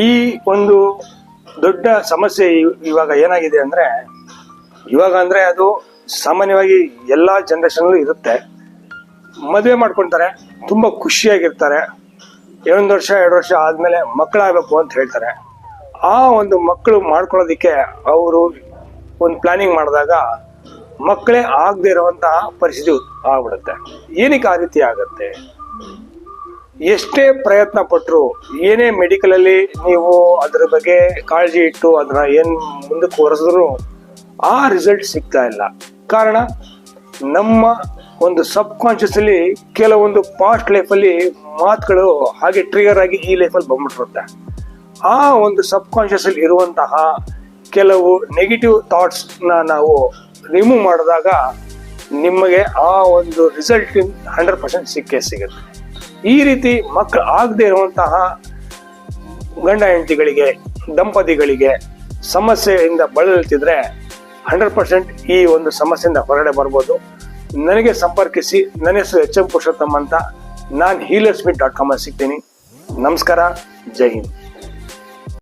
ಈ ಒಂದು ದೊಡ್ಡ ಸಮಸ್ಯೆ ಇವಾಗ ಏನಾಗಿದೆ ಅಂದ್ರೆ, ಅದು ಸಾಮಾನ್ಯವಾಗಿ ಎಲ್ಲಾ ಜನರೇಷನ್ ಇರುತ್ತೆ. ಮದುವೆ ಮಾಡ್ಕೊಳ್ತಾರೆ, ತುಂಬಾ ಖುಷಿಯಾಗಿರ್ತಾರೆ. 1 ವರ್ಷ 2 ವರ್ಷ ಆದ್ಮೇಲೆ ಮಕ್ಕಳಾಗಬೇಕು ಅಂತ ಹೇಳ್ತಾರೆ. ಆ ಒಂದು ಮಕ್ಕಳು ಮಾಡ್ಕೊಳ್ಳೋದಿಕ್ಕೆ ಅವರು ಒಂದು ಪ್ಲಾನಿಂಗ್ ಮಾಡಿದಾಗ ಮಕ್ಕಳೇ ಆಗದೆ ಇರುವಂತಹ ಪರಿಸ್ಥಿತಿ ಆಗ್ಬಿಡುತ್ತೆ. ಏನಕ್ಕೆ ಆ ರೀತಿ ಆಗತ್ತೆ? ಎಷ್ಟೇ ಪ್ರಯತ್ನ ಪಟ್ಟರು, ಏನೇ ಮೆಡಿಕಲ್ ಅಲ್ಲಿ ನೀವು ಅದ್ರ ಬಗ್ಗೆ ಕಾಳಜಿ ಇಟ್ಟು ಅದನ್ನ ಮುಂದಕ್ಕೆ ಹೊರಸಿದ್ರು ಆ ರಿಸಲ್ಟ್ ಸಿಗ್ತಾ ಇಲ್ಲ. ಕಾರಣ, ನಮ್ಮ ಒಂದು ಸಬ್ ಕಾನ್ಶಿಯಸ್ ಅಲ್ಲಿ ಕೆಲವೊಂದು ಪಾಸ್ಟ್ ಲೈಫಲ್ಲಿ ಮಾತುಗಳು ಹಾಗೆ ಟ್ರಿಗರ್ ಆಗಿ ಈ ಲೈಫಲ್ಲಿ ಬಂದ್ಬಿಟ್ಟಿರುತ್ತೆ. ಆ ಒಂದು ಸಬ್ ಕಾನ್ಶಿಯಸ್ ಅಲ್ಲಿ ಇರುವಂತಹ ಕೆಲವು ನೆಗೆಟಿವ್ ಥಾಟ್ಸ್ ನಾವು ರಿಮೂವ್ ಮಾಡಿದಾಗ ನಿಮಗೆ ಆ ಒಂದು ರಿಸಲ್ಟ್ 100% ಸಿಕ್ಕೇ ಸಿಗುತ್ತೆ. ಈ ರೀತಿ ಮಕ್ಕಳು ಆಗದೆ ಇರುವಂತಹ ಗಂಡ ಹೆಂಡತಿಗಳಿಗೆ, ದಂಪತಿಗಳಿಗೆ ಸಮಸ್ಯೆಯಿಂದ ಬಳಲುತ್ತಿದ್ರೆ 100% ಈ ಒಂದು ಸಮಸ್ಯೆಯಿಂದ ಹೊರಗಡೆ ಬರ್ಬೋದು. ನನಗೆ ಸಂಪರ್ಕಿಸಿ. ನನ್ನ ಹೆಸರು HM ಪುರುಷೋತ್ತಮ್ ಅಂತ. ನಾನು healersmeet.com ಅಲ್ಲಿ ಸಿಗ್ತೀನಿ. ನಮಸ್ಕಾರ. ಜೈ ಹಿಂದ್.